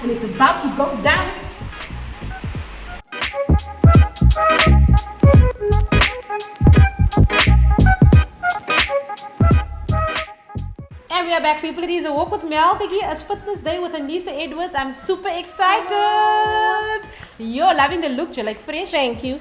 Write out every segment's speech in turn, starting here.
and it's about to go down. And we are back, people. It is a walk with Mel. Kiki, it's Fitness Day with Anissa Edwards. I'm super excited. You're loving the look, you're like fresh. Thank you.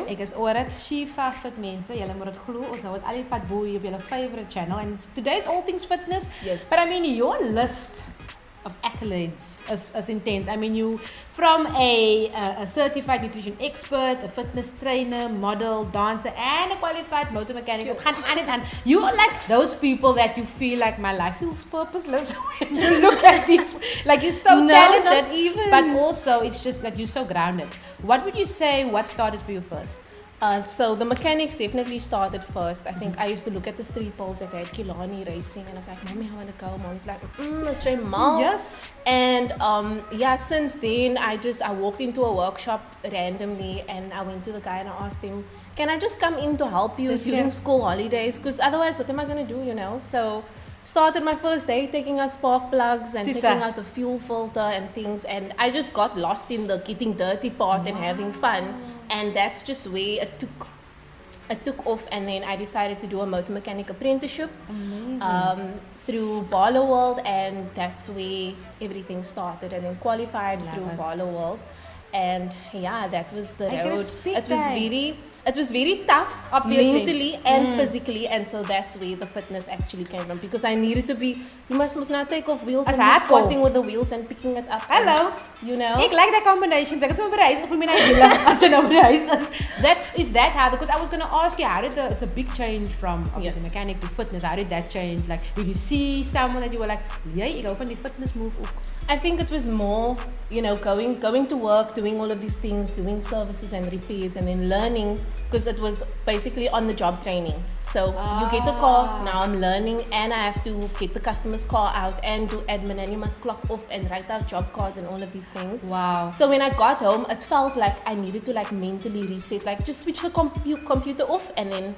Ek is oor dit Shifa Fit mense. Julle moet dit glo. Ons hou dit al die pad bo hier op julle favorite channel. And today's all things fitness. Yes. But I mean, your list of accolades is intense. I mean, you from a certified nutrition expert, a fitness trainer, model, dancer, and a qualified motor mechanic. So, you are like those people that you feel like my life feels purposeless when you look at these. Like you're so talented, not even. but also it's just like you're so grounded. What would you say? What started for you first? So the mechanics definitely started first. I think I used to look at the street poles that had Kilani racing, and I was like, "Mommy, I want to go." Mommy's like, "Let's try mom." Yes. And since then I walked into a workshop randomly, and I went to the guy and I asked him, "Can I just come in to help you during school holidays? Because otherwise, what am I gonna do? You know?" So started my first day taking out spark plugs and taking out the fuel filter and things, and I just got lost in the getting dirty part and having fun, and that's just where it took off. And then I decided to do a motor mechanic apprenticeship through Barlow World, and that's where everything started, and then qualified through Barlow World. And yeah, that was the road. It was very tough, obviously, mentally and physically, and so that's where the fitness actually came from, because I needed to be, you must not take off wheels and be squatting with the wheels and picking it up. Hello. And, you know? Ik like that combination. Zeg eens maar bereis of mijn as je nou bereis is. That hard? Because I was gonna ask you, it's a big change from obviously mechanic to fitness. How did that change? Like, did you see someone that you were like, yeah, ik hou van die fitness move ook? I think it was more, going to work, doing all of these things, doing services and repairs, and then learning, because it was basically on the job training. So you get a car, now I'm learning, and I have to get the customer's car out and do admin, and you must clock off and write out job cards and all of these things. Wow. So when I got home, it felt like I needed to mentally reset, just switch the computer off, and then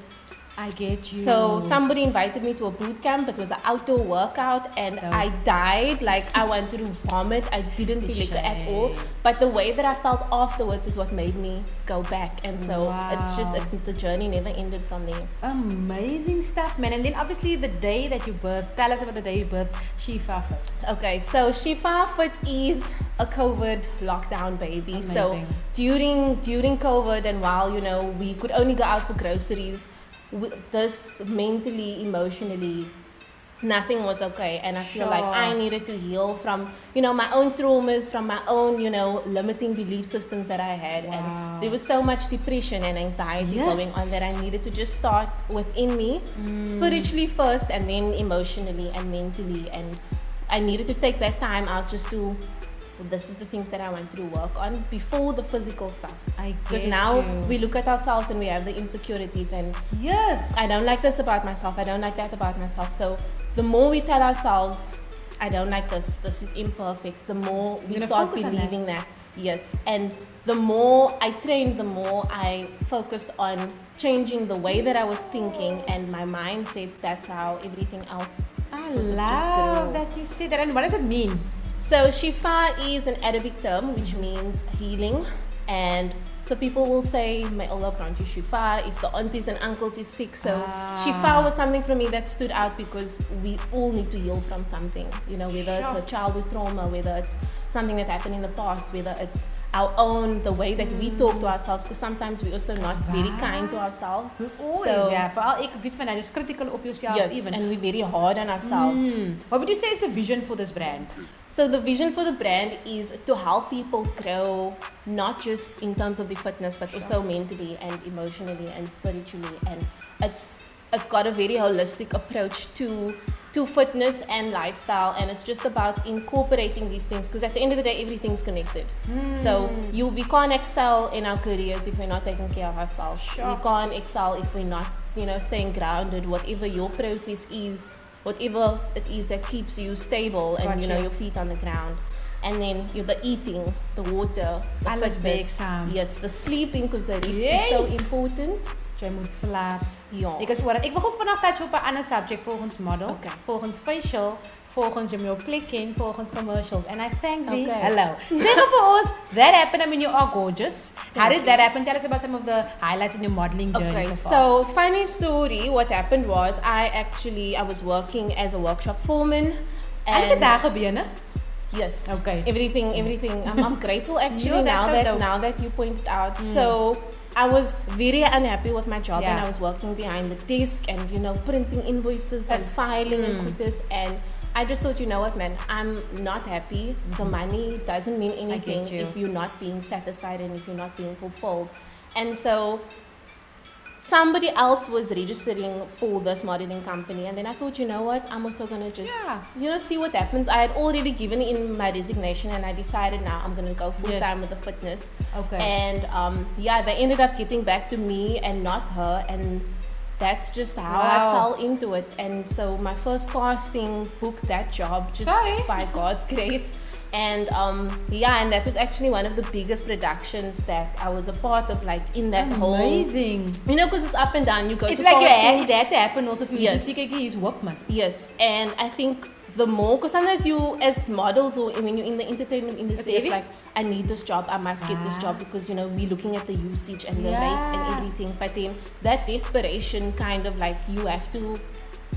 I get you. So somebody invited me to a boot camp. It was an outdoor workout, and I died. Like, I wanted to vomit. I didn't feel like it at all. But the way that I felt afterwards is what made me go back. And so it's just the journey never ended from there. Amazing stuff, man. And then obviously the day that you birthed. Tell us about the day you birthed Shifa Fit. Okay, so Shifa Fit is a COVID lockdown baby. Amazing. So during COVID, and while we could only go out for groceries, this mentally, emotionally, nothing was okay, and I feel like I needed to heal from my own traumas, from my own limiting belief systems that I had, and there was so much depression and anxiety going on that I needed to just start within me, spiritually first, and then emotionally and mentally, and I needed to take that time out just to. This is the things that I want to work on before the physical stuff. Because now we look at ourselves and we have the insecurities, and I don't like this about myself, I don't like that about myself. So the more we tell ourselves, I don't like this is imperfect, the more we start believing that. Yes. And the more I trained, the more I focused on changing the way that I was thinking and my mindset. That's how everything else I love that you say that. And what does it mean? So Shifa is an Arabic term which means healing, and so people will say my Allah grant you Shifa if the aunties and uncles is sick. So Shifa was something for me that stood out, because we all need to heal from something, whether it's a childhood trauma, whether it's something that happened in the past, whether it's our own, the way that we talk to ourselves, because sometimes we're also not very kind to ourselves. Vooral ek weet van just critical op yourself. Yes, and we're very hard on ourselves. What would you say is the vision for this brand? So the vision for the brand is to help people grow, not just in terms of the fitness, but also mentally and emotionally and spiritually. And it's got a very holistic approach to fitness and lifestyle, and it's just about incorporating these things, because at the end of the day, everything's connected. So we can't excel in our careers if we're not taking care of ourselves. We can't excel if we're not staying grounded. Whatever your process is, whatever it is that keeps you stable and your feet on the ground. And then the eating, the water, the fitness. Yes, the sleeping, because the rest is so important. Jy moet slaap. Ja. Ek wil gou vandag touch op 'n ander subject volgens model, volgens facial, volgens jy jou plek ken, volgens commercials. And I thank thee. Okay. Hello. Zeg for us, that happened. I mean, you are gorgeous. How did that happen? Tell us about some of the highlights in your modeling journey Okay, so far. so funny story. What happened was I was working as a workshop foreman. En is het daar gebeur, né? Yes. Okay. Everything. I'm grateful actually that's so dope. now that you pointed out. So I was very unhappy with my job, and Yeah. I was working behind the desk and printing invoices and filing and quotas, and I just thought, you know what, man, I'm not happy. The money doesn't mean anything you. if you're not being satisfied and if you're not being fulfilled. And so somebody else was registering for this modeling company, and then I thought, you know what, I'm also gonna just see what happens. I had already given in my resignation, and I decided now I'm gonna go full time with the fitness. Okay. And they ended up getting back to me and not her, and that's just how I fell into it. And so my first casting booked that job just by God's grace. And and that was actually one of the biggest productions that I was a part of, like in that whole. Amazing. Because it's up and down. You go It's to like castings. it had to happen also for you to Yes. see he's workman. Yes, and I think the more, because sometimes you as models or when you're in the entertainment industry, it's like, I need this job, I must get this job, because we're looking at the usage and the rate and everything. But then that desperation kind of like, you have to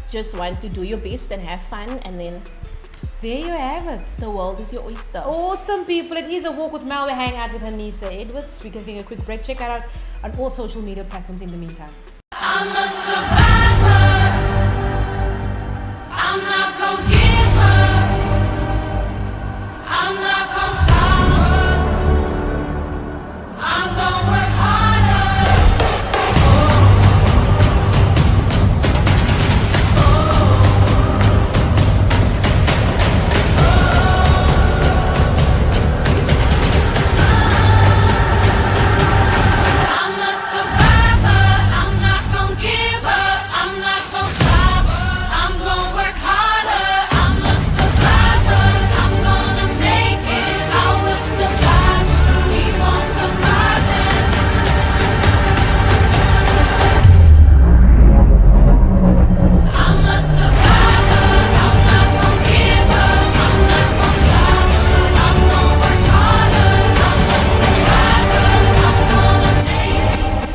just want to do your best and have fun, and then There you have it. the world is your oyster. Awesome people. It is a walk with Mel. We hang out with Anissa Edwards. We're taking a quick break. Check her out on all social media platforms in the meantime. I'm a survivor. I'm not gonna give up. I'm not gonna stop her. I'm gonna work harder. I'm a survivor. I'm not gonna give up. I'm not gonna stop her. I'm gonna work harder. I'm a survivor. I'm gonna make it. I will survive. Keep on surviving. I'm a survivor. I'm not gonna give up. I'm not gonna stop. I'm gonna work harder. I'm a survivor. I'm gonna make it.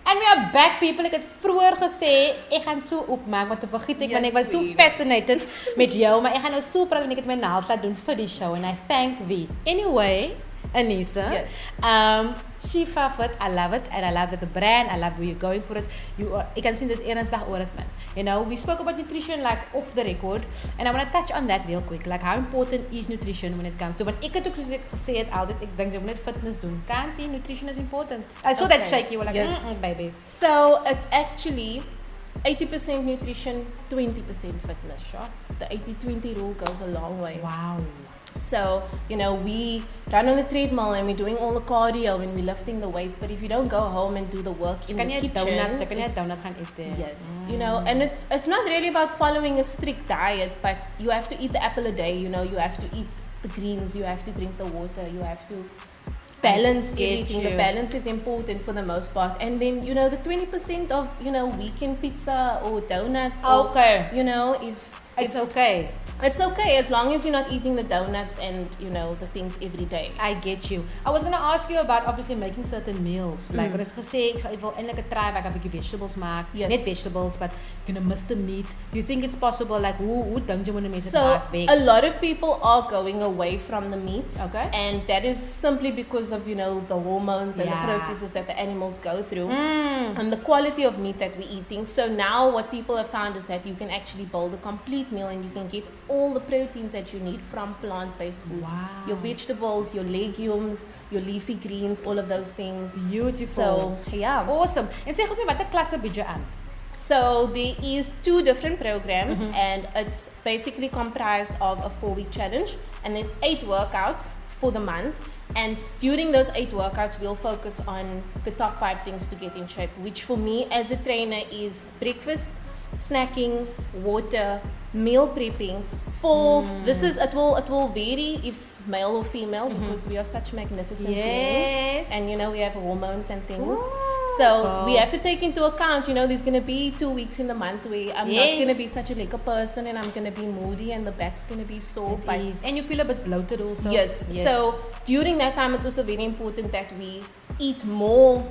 And we are back people. Ek het vroeër gesê ek gaan so opmaak want te vergiet ek want ek was so fascinated met jou, maar ek gaan nou so praat en ek het my naels laat doen vir die show and I thank thee. Anyway, Anissa, Shifa Fit, I love it and I love the brand. I love where you're going for it. Ek kan sien dis ernstig oor dit man. We spoke about nutrition like off the record and I want to touch on that real quick. Like how important is nutrition when it comes to, want ek het ook soos ek gesê het altyd, ek dink jy moet net fitness doen. Can't be, nutrition is important. I saw that shake, you were like, baby. So it's actually 80% nutrition, 20% fitness. Sure. The 80-20 rule goes a long way. Wow. So, we run on the treadmill and we're doing all the cardio and we're lifting the weights, but if you don't go home and do the work in Kan the jy kitchen, kan jy donut gaan eet? yes, and it's not really about following a strict diet, but you have to eat the apple a day, you have to eat the greens, you have to drink the water, you have to balance everything. The balance is important for the most part. And then, the 20% of, weekend pizza or donuts. Okay. Or, if It's okay. It's okay as long as you're not eating the donuts and the things every day. I get you. I was going to ask you about obviously making certain meals. Like wat is gesê, ek wil eintlik 'n try waar ek 'n bietjie vegetables maak. Yes. Net vegetables, but you're going to miss the meat. Do you think it's possible? Like hoe dink jy mense So dit a lot of people are going away from the meat. Okay. And that is simply because of the hormones and the Yeah. processes that the animals go through and the quality of meat that we're eating. So now what people have found is that you can actually build a complete meal and you can get all the proteins that you need from plant-based foods. Wow. Your vegetables, your legumes, your leafy greens, all of those things. Beautiful. So yeah. Awesome. En sê gou vir my watter klasse bied jy aan? So there is 2 different programs and it's basically comprised of a 4-week challenge, and there's 8 workouts for the month. And during those 8 workouts, we'll focus on the top 5 things to get in shape, which for me as a trainer is breakfast, snacking, water, meal prepping. It will vary if male or female because we are such magnificent beings, and we have hormones and things. Ooh. So we have to take into account, there's gonna be 2 weeks in the month where I'm not Yeah. gonna be such a liquor person and I'm gonna be moody and the back's gonna be sore. It But is. And you feel a bit bloated also. yes. So during that time, it's also very important that we eat more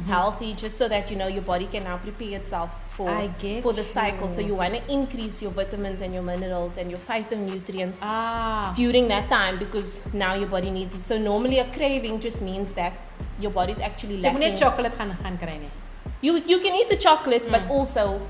healthy, just so that your body can now prepare itself I get for the cycle. you. So you want to increase your vitamins and your minerals and your phytonutrients Ah. during that time, because now your body needs it. So normally a craving just means that your body's actually So, jy moet net lacking. chocolate gaan kry nie. You can eat the chocolate, but also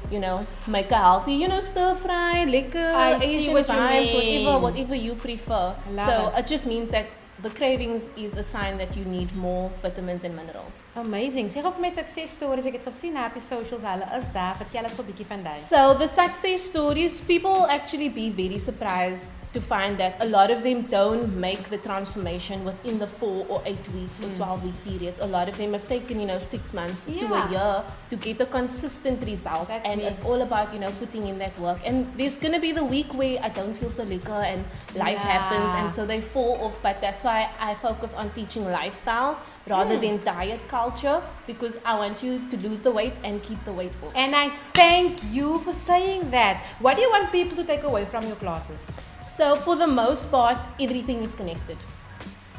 make a healthy, stir fry, liquor, I see Asian what you vibes, mean. whatever you prefer. Love So it. it just means that the cravings is a sign that you need more vitamins and minerals. Amazing. Sê gou vir my success stories. Ek het gesien op die socials hulle is daar. Vertel ons 'n bietjie van daai. So the success stories, people actually be very surprised to find that a lot of them don't make the transformation within the 4 or 8 weeks or 12-week periods. A lot of them have taken, 6 months to Yeah. a year to get a consistent result. That's And me. it's all about, putting in that work. And there's going to be the week where I don't feel so liquor and life happens, Yeah. and so they fall off. But that's why I focus on teaching lifestyle rather than diet culture, because I want you to lose the weight and keep the weight off. And I thank you for saying that. What do you want people to take away from your classes? So for the most part, everything is connected.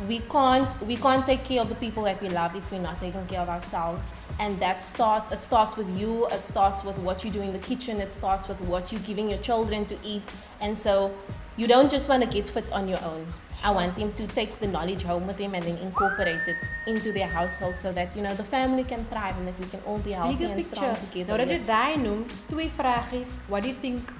We can't take care of the people that we love if we're not taking care of ourselves. And it starts with you, it starts with what you do in the kitchen, it starts with what you're giving your children to eat. And so you don't just want to get fit on your own. I want them to take the knowledge home with them and then incorporate it into their household, so that the family can thrive and that we can all be healthy Bigger and picture. strong together. Nou dat jy Yes. daai noem, twee vragies. What do you think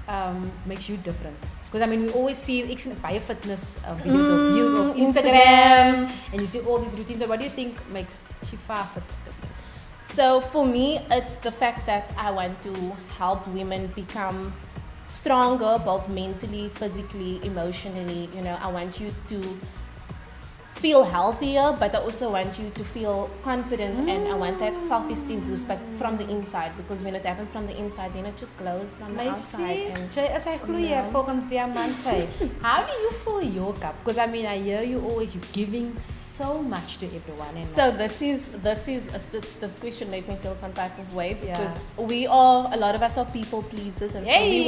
makes you different? Because I mean, we always see ek sien baie fitness videos op YouTube, op Instagram, and you see all these routines. So what do you think makes Shifa fit different? So for me, it's the fact that I want to help women become stronger, both mentally, physically, emotionally. I want you to feel healthier, but I also want you to feel confident, and I want that self-esteem boost, but from the inside, because when it happens from the inside, then it just glows from the My outside. see, And jy is hy gloeier volgens diamant sy. How do you fill your cup? Because I mean, I hear you always you giving so much to everyone. And so this question made me feel some type of way, because Yeah. a lot of us are people pleasers, and so Yay!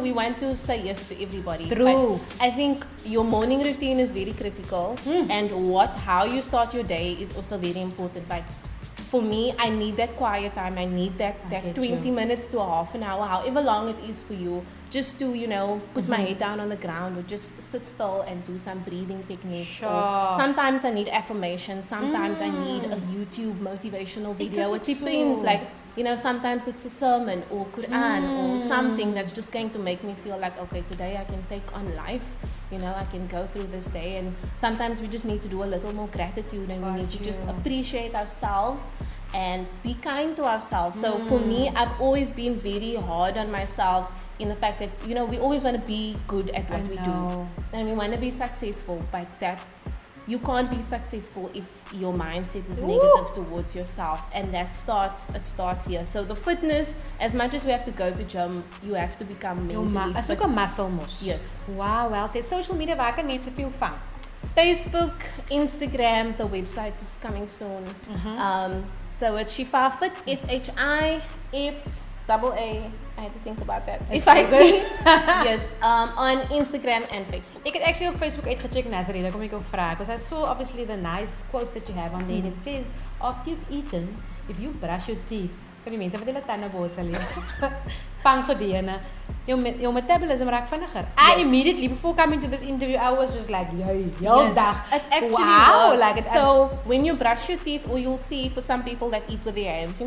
we want to say yes to everybody. True. But I think your morning routine is very critical, and how you start your day is also very important. Like for me, I need that quiet time. I need that get 20 you. minutes to a half an hour, however long it is for you, just to put my head down on the ground, or just sit still and do some breathing techniques. Or Sure. sometimes I need affirmation. Sometimes I need a YouTube motivational video. It is ook depends. so. Like sometimes it's a sermon or Quran or something that's just going to make me feel like, okay, today I can take on life. I can go through this day. And sometimes we just need to do a little more gratitude, and we need to just appreciate ourselves and be kind to ourselves. So for me, I've always been very hard on myself, in the fact that we always want to be good at what we do, and we want to be successful, but that you can't be successful if your mindset is negative towards yourself, and it starts here. So the fitness, as much as we have to go to gym, you have to become mentally is fit. ook 'n muscle mos. Yes. Wow, well, sê social media waar kan mense vir jou vang? Facebook, Instagram, the website is coming soon. So it's Shifa Fit, SHIFAA. I had to think about that. It's If I okay. think, yes, on Instagram and Facebook. Ek het actually op Facebook uitgecheckt, Nazaré, kom ek jou vra. Because I saw obviously the nice quotes that you have on there. And it says, after you've eaten, if you brush your teeth, vir die mense wat hulle tande borsel het, vang gedene, jou metabolism raak vinniger. I immediately, before coming to this interview, I was just like, heel dag. It actually wow, works. like it, So when you brush your teeth, or you'll see for some people that eat with their hands,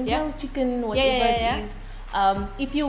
chicken, whatever it is.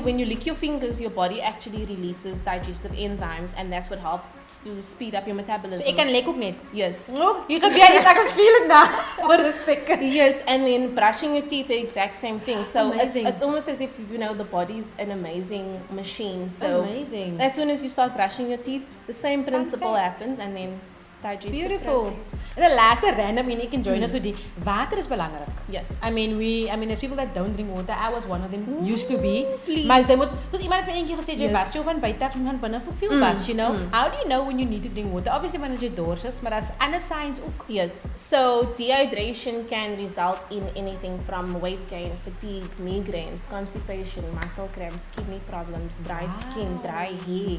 When you lick your fingers, your body actually releases digestive enzymes, and that's what helps to speed up your metabolism. So ek kan lek ook net. Yes. Oh, hier gebeur iets, ek kan feel it now. Oor 'n second. Yes, and then brushing your teeth, the exact same thing. So Amazing. it's almost as if the body's an amazing machine. So Amazing. as soon as you start brushing your teeth, the same principle fact. happens, and then digestive Beautiful. process. En die laaste random en ek kan join us with die water is belangrik. Yes. I mean there's people that don't drink water. I was one of them. Used to be. Please. Maar sy moet dus iemand het my eendag gesê jy Yes. was jou van buite af en van binne veel was, you know. How do you know when you need to drink water? Obviously wanneer jy dors is, maar daar's ander signs ook. Yes. So dehydration can result in anything from weight gain, fatigue, migraines, constipation, muscle cramps, kidney problems, dry skin, dry hair.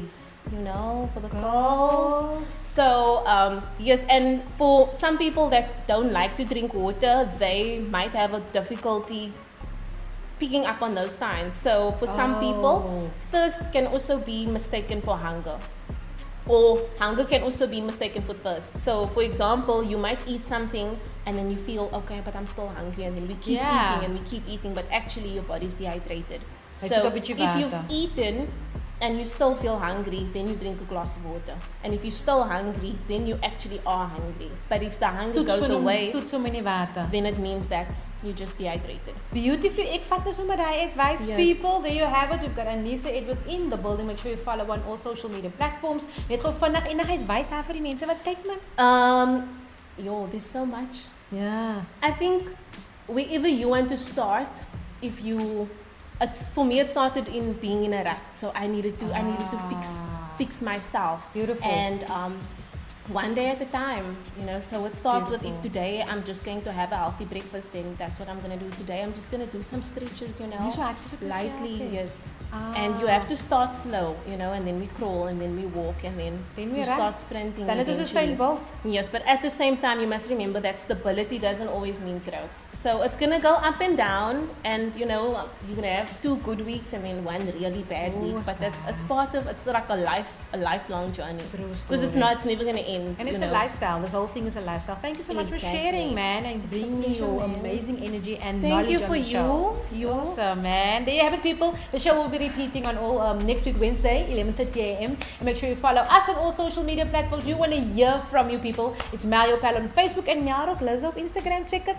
You know, for the girls. So yes, and for some people that don't like to drink water, they might have a difficulty picking up on those signs. So for some people, thirst can also be mistaken for hunger. Or hunger can also be mistaken for thirst. So, for example, you might eat something and then you feel, okay, but I'm still hungry. And then we keep eating and we keep eating, but actually your body's dehydrated. Hy So, soek 'n if bietjie you've water. eaten and you still feel hungry, then you drink a glass of water. And if you're still hungry, then you actually are hungry. But if the hunger goes away, Toets hom in die water. then it means that you're just dehydrated. Beautifully. Ek vat nou sommer daai advice. Yes. People, there you have it. We've got Anissa Edwards in the building. Make sure you follow on all social media platforms. Net gou vinnig enige advice haar vir die mense wat kyk man. There's so much. Ja. I think wherever you want to start, if you, for me it started in being in a rut. So I needed to fix myself. Beautiful. And one day at a time, you know. So it starts with, if today I'm just going to have a healthy breakfast, then that's what I'm going to do today. I'm just going to do some stretches, you know, Dis so hard vir so lightly, myself, yes. And you have to start slow, you know, and then we crawl and then we walk and then Then we you run. start sprinting. Dan is ons eventually. Usain Bolt. Yes, but at the same time, you must remember that stability doesn't always mean growth. So it's gonna go up and down, and you know you're gonna have 2 good weeks and then 1 really bad week. it's But it's part of, it's like a lifelong journey. True Because it's story. not, it's never gonna end. And it's you a know. lifestyle. This whole thing is a lifestyle. Thank you so much for Exactly. sharing, man, and It's a bringing pleasure, your man. amazing energy and Thank knowledge you on for the show. you. Awesome, man. There you have it, people. The show will be repeating on all next week, Wednesday, 11:30 a.m. And make sure you follow us on all social media platforms. We want to hear from you, people. It's Mario Pal on Facebook and Meryl Liz on Instagram. Check it.